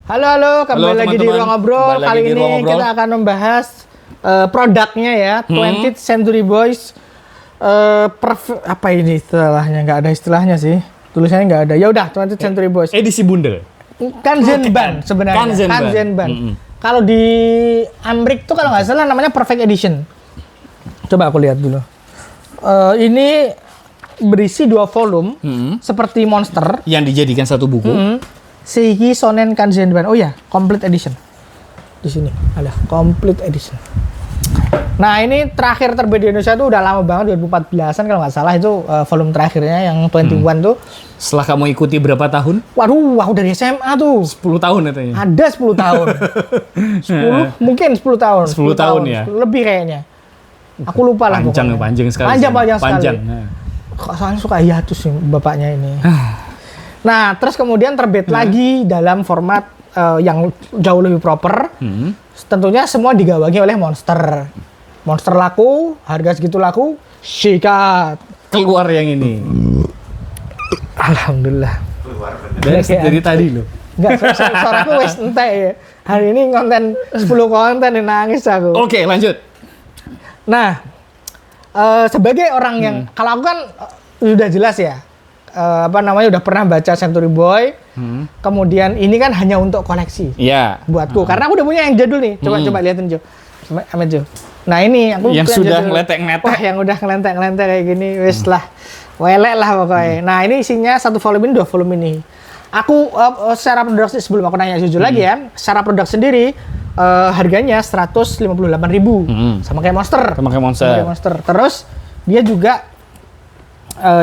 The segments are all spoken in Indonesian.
Halo, kembali lagi di Ruang Ngobrol. Kali ini kita akan membahas produknya ya, 20th Century Boys. Apa ini istilahnya? Nggak ada istilahnya sih. Tulisannya nggak ada. Ya udah, 20th Century Boys. Edisi bundel. Kanzenban sebenarnya. Kanzenban. Kalau di Amrik tuh kalau nggak salah namanya Perfect Edition. Coba aku lihat dulu. Ini berisi 2 volume, seperti Monster. Yang dijadikan satu buku. Seiki Shonen Kanzenban. Oh ya, complete edition. Di sini ada complete edition. Nah, ini terakhir terbit di Indonesia tuh udah lama banget, 2014-an kalau nggak salah itu volume terakhirnya yang 21 tuh. Setelah kamu ikuti berapa tahun? Waduh, aku dari SMA tuh. 10 tahun katanya. Ada 10 tahun. 10, mungkin 10 tahun. 10 tahun ya. Lebih kayaknya. Aku lupa lah pokoknya. Panjang sekali. Panjang. Soalnya suka hiatus sih bapaknya ini. Nah, terus kemudian terbit lagi dalam format yang jauh lebih proper. Tentunya semua digawangi oleh Monster. Monster laku, harga segitu laku, sikat. Keluar yang ini. Alhamdulillah. Dari tadi loh. Enggak, suaraku wes entek ya. Hari ini konten 10 konten nangis aku. Oke, lanjut. Nah, sebagai orang yang kalau aku kan udah jelas ya. Udah pernah baca Century Boy. Kemudian ini kan hanya untuk koleksi. Iya. Buatku karena aku udah punya yang jadul nih. Coba liatin Jo. Amet Jo. Nah, ini aku yang sudah ngeletek-ngeletek. Wah, yang udah ngeletek-ngeletek kayak gini wis lah. Welek lah pokoknya. Nah, ini isinya 1 volume ini, 2 volume ini. Aku secara produksi sebelum aku nanya jujur lagi ya, secara produk sendiri harganya 158.000. Sama kayak Monster. Sama kayak Monster. Terus dia juga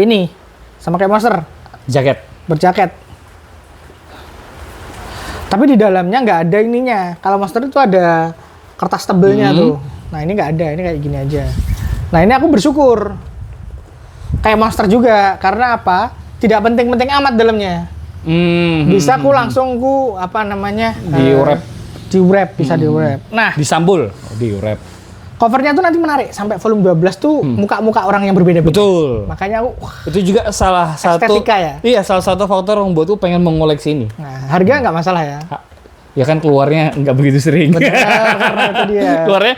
ini sama kayak Monster. Berjaket. Tapi di dalamnya nggak ada ininya. Kalau Monster itu ada kertas tebelnya tuh. Nah, ini nggak ada. Ini kayak gini aja. Nah, ini aku bersyukur. Kayak Monster juga. Karena apa? Tidak penting-penting amat dalamnya. Bisa aku langsung diurep, bisa diurep. Nah, disambul, diurep. Covernya tuh nanti menarik sampai volume 12 tuh muka-muka orang yang berbeda-beda. Betul. Makanya aku itu juga salah estetika satu. Ya? Iya, salah satu faktor yang membuat tuh pengen mengoleksi ini. Nah, harga nggak masalah ya. Ya kan keluarnya nggak begitu sering. Benar, karena itu dia. Keluarnya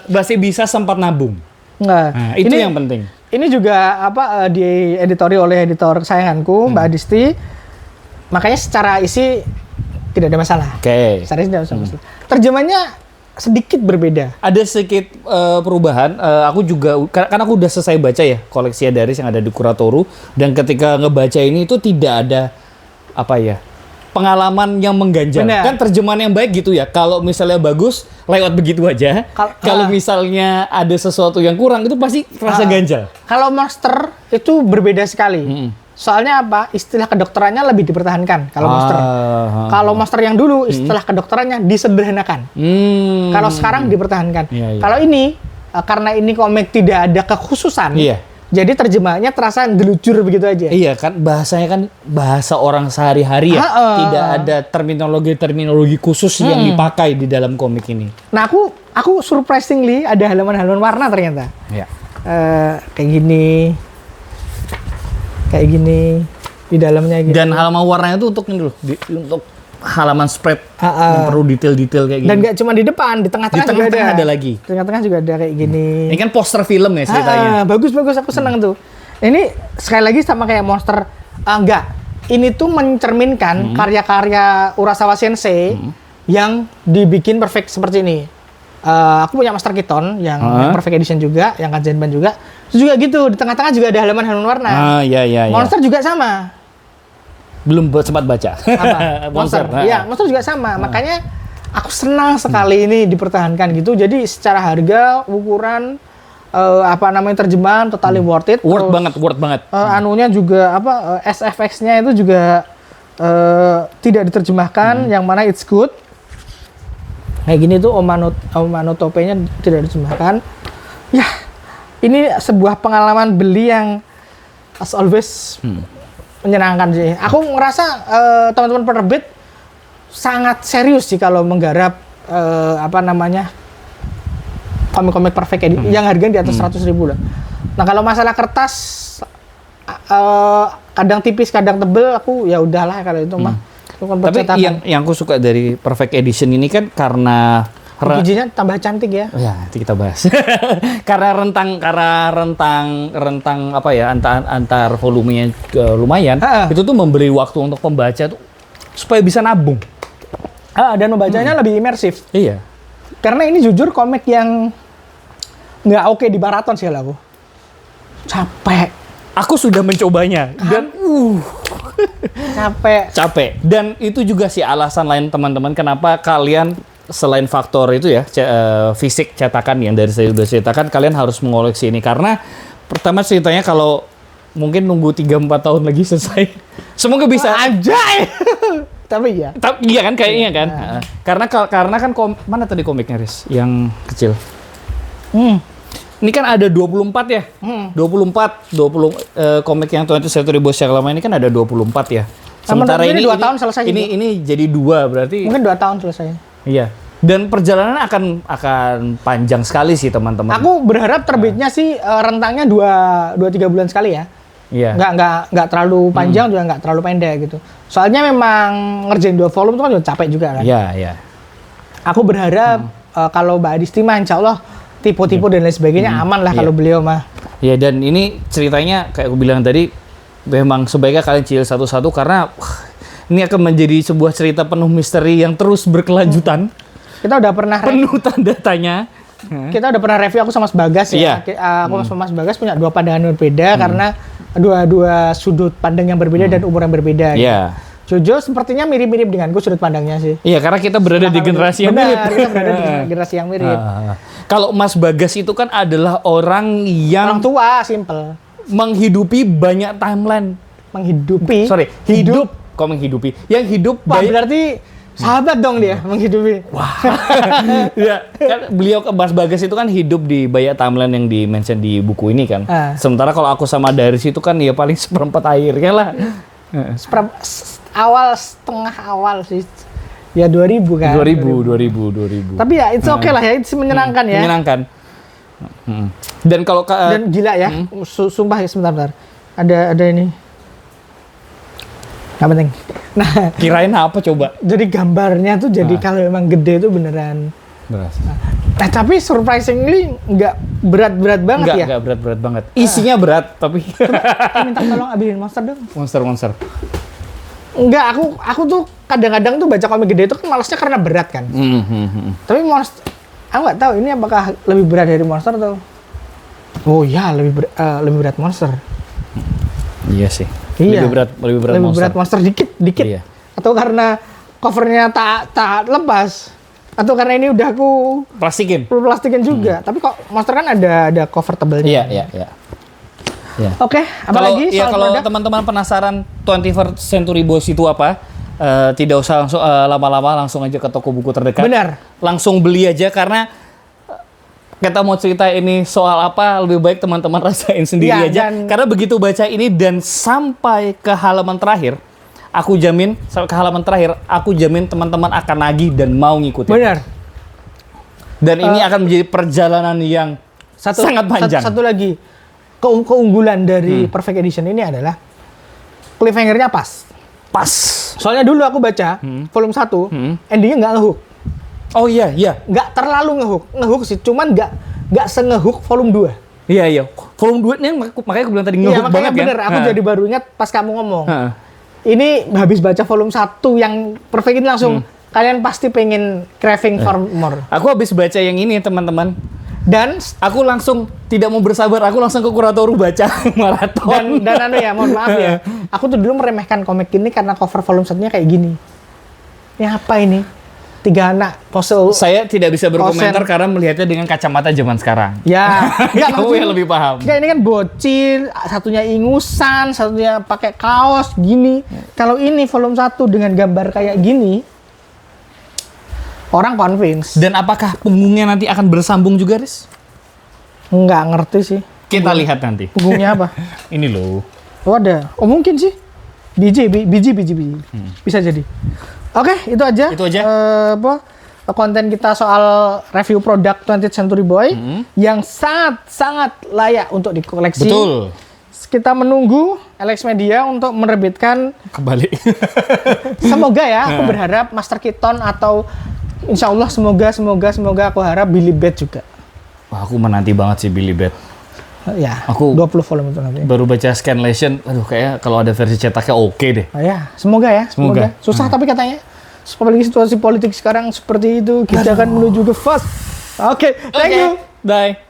masih bisa sempat nabung. Nah, itu yang penting. Ini juga dieditori oleh editor kesayanganku, Mbak Adisti. Makanya secara isi tidak ada masalah. Oke. Secara isi tidak ada masalah. Terjemahnya sedikit berbeda. Ada sedikit perubahan. Aku juga karena aku udah selesai baca ya koleksi Adaris yang ada di Kuratoru, dan ketika ngebaca ini itu tidak ada pengalaman yang mengganjal. Benar. Kan terjemahan yang baik gitu ya. Kalau misalnya bagus lewat begitu aja. Kalau misalnya ada sesuatu yang kurang itu pasti rasa ganjal. Kalau Monster itu berbeda sekali. Soalnya istilah kedokterannya lebih dipertahankan kalau Monster. Kalau Monster yang dulu istilah kedokterannya disederhanakan. Kalau sekarang dipertahankan. Kalau ini karena ini komik tidak ada kekhususan. Jadi terjemahannya terasa gelucur begitu aja. Iya kan, bahasanya kan bahasa orang sehari-hari ya. Tidak ada terminologi khusus yang dipakai di dalam komik ini. Nah, aku surprisingly ada halaman-halaman warna ternyata. Iya. Kayak gini di dalamnya gitu. Dan halaman warnanya itu untuk untuk halaman spread yang perlu detail-detail kayak gini. Dan nggak cuma di depan, di tengah-tengah juga ada lagi. Di tengah-tengah juga ada kayak gini. Ini kan poster film ya ceritanya. Bagus, aku seneng tuh. Ini sekali lagi sama kayak Monster. Enggak. Ini tuh mencerminkan karya-karya Urasawa Sensei yang dibikin perfect seperti ini. Aku punya Master Keaton yang Perfect Edition juga, yang Kanzenban juga. Terus juga gitu, di tengah-tengah juga ada halaman-halaman warna. Iya. Monster juga sama. Belum sempat baca. Monster. Iya, Monster juga sama. Makanya aku senang sekali ini dipertahankan gitu. Jadi secara harga, ukuran, terjemahan totally worth it. Worth banget. Anunya juga SFX-nya itu juga tidak diterjemahkan, yang mana it's good. Kayak gini tuh Omanotope-nya tidak diterjemahkan. Ya, ini sebuah pengalaman beli yang as always menyenangkan sih. Aku ngerasa teman-teman penerbit sangat serius sih kalau menggarap komik-komik perfect yang harganya di atas 100.000 lah. Nah, kalau masalah kertas kadang tipis, kadang tebel, aku ya udahlah kalau itu mah. Bukan Tapi percetakan. yang aku suka dari Perfect Edition ini kan karena Bijinya tambah cantik ya. ya, nanti kita bahas. karena rentang apa ya antar volumenya lumayan, itu tuh memberi waktu untuk pembaca tuh supaya bisa nabung. Dan membacanya lebih imersif. Iya. Karena ini jujur komik yang nggak oke di maraton sih aku. Capek. Aku sudah mencobanya dan capek. Dan itu juga sih alasan lain teman-teman kenapa kalian selain faktor itu ya fisik cetakan yang dari saya udah ceritakan, kalian harus mengoleksi ini karena pertama ceritanya kalau mungkin nunggu 3-4 tahun lagi selesai. Semoga bisa aja. Tapi ya. Iya kan kayaknya kan. Karena kan mana tadi komiknya Riz yang kecil. Ini kan ada 24 ya. 20 komik yang 20th Century Boys yang lama ini kan ada 24 ya. Sementara ini 2 tahun selesai. Ini jadi 2 berarti. Mungkin 2 tahun selesai. Iya. Dan perjalanan akan panjang sekali sih teman-teman. Aku berharap terbitnya sih rentangnya 2-3 bulan sekali ya. Iya. Nggak terlalu panjang juga nggak terlalu pendek gitu. Soalnya memang ngerjain 2 volume itu kan juga capek juga kan. Iya, iya. Aku berharap kalau Mbak Adisti mah insya Allah tipe-tipe dan lain sebagainya aman lah kalau beliau mah. Iya, dan ini ceritanya kayak aku bilang tadi memang sebaiknya kalian cicil satu-satu karena ini akan menjadi sebuah cerita penuh misteri yang terus berkelanjutan. Kita udah pernah Penuh tanda tanya. Kita udah pernah review aku sama Mas Bagas ya. Aku sama Mas Bagas punya 2 pandangan yang berbeda karena dua sudut pandang yang berbeda dan umur yang berbeda. Iya. Jojo sepertinya mirip-mirip denganku sudut pandangnya sih. Iya, karena kita berada di generasi yang mirip. Kita berada di generasi yang mirip. Kalau Mas Bagas itu kan adalah orang yang Orang tua, simple. menghidupi banyak timeline. Menghidupi. Hidup. Kok menghidupi? Yang hidup Wah, berarti sahabat dong dia menghidupi. Wah. Ya, kan beliau Mas Bagas itu kan hidup di banyak timeline yang di-mention di buku ini kan. Sementara kalau aku sama Daris itu kan ya paling seperempat akhirnya lah. Setengah awal sih. Ya 2000 kan. 2000. Tapi ya it's okay lah ya, itu menyenangkan ya. Menyenangkan. Dan kalau dan gila ya, sumpah ya sebentar. Ada ini. Nggak penting. Nah, kirain apa coba? Jadi gambarnya tuh jadi kalau emang gede itu beneran. Berasa. Nah, tapi surprisingly nggak berat-berat banget ya. Nggak berat-berat banget. Isinya berat, tapi minta tolong ambilin monster dong. Monster. Enggak, aku tuh kadang-kadang tuh baca komik gede itu kan malesnya karena berat kan. Tapi monster, aku nggak tahu ini apakah lebih berat dari monster atau. Oh ya, lebih berat monster. Iya sih. Iya. Lebih berat monster dikit. Iya. Atau karena covernya tak lepas. Atau karena ini udah aku plastikin juga. Tapi kok monster kan ada cover tebelnya. Iya. Oke, apalagi soal kalau produk? teman-teman penasaran 21st Century Boys itu apa? Tidak usah langsung lama-lama, langsung aja ke toko buku terdekat. Benar. Langsung beli aja karena kita mau cerita ini soal apa, lebih baik teman-teman rasain sendiri aja. Karena begitu baca ini dan sampai ke halaman terakhir, aku jamin teman-teman akan nagih dan mau ngikutin. Benar. Dan ini akan menjadi perjalanan yang sangat panjang. Satu lagi, keunggulan dari Perfect Edition ini adalah cliffhanger-nya pas. Soalnya dulu aku baca volume 1, endingnya nggak ngehook. Oh iya. Nggak terlalu ngehook sih, cuman nggak se-ngehook volume 2. Iya. Volume 2 ini makanya aku bilang tadi ngehook banget bener, kan. aku jadi baru ingat pas kamu ngomong. Ini habis baca volume 1 yang Perfect ini langsung kalian pasti pengen craving for more. Aku habis baca yang ini teman-teman. Dan aku langsung tidak mau bersabar, aku langsung ke Kuratoru baca maraton. Dan mohon maaf ya. Aku tuh dulu meremehkan komik ini karena cover volume 1-nya kayak gini. Ini apa ini? 3 anak pose. Saya tidak bisa berkomentar karena melihatnya dengan kacamata zaman sekarang. Ya, kamu yang lebih paham. Ini kan bocil, satunya ingusan, satunya pakai kaos gini. Kalau ini volume 1 dengan gambar kayak gini, orang convince. Dan apakah punggungnya nanti akan bersambung juga, Riz? Nggak ngerti sih. Kita lihat nanti. Punggungnya apa? Ini loh. Oh ada. Oh mungkin sih. Biji. Bisa jadi. Oke, itu aja. Konten kita soal review produk 20th Century Boy yang sangat layak untuk dikoleksi. Betul. kita menunggu Alex Media untuk menerbitkan. Kembali. Semoga ya, aku berharap Master Keaton atau insya Allah semoga aku harap Billy Bat juga. Wah, aku menanti banget sih Billy Bat. Ya, Aku 20 volume itu nanti. baru baca Scanlation, aduh kayak kalau ada versi cetaknya oke deh. Ya, semoga ya, semoga. Susah tapi katanya. Apalagi situasi politik sekarang seperti itu, kita akan menuju ke fast. Oke, thank you. Bye.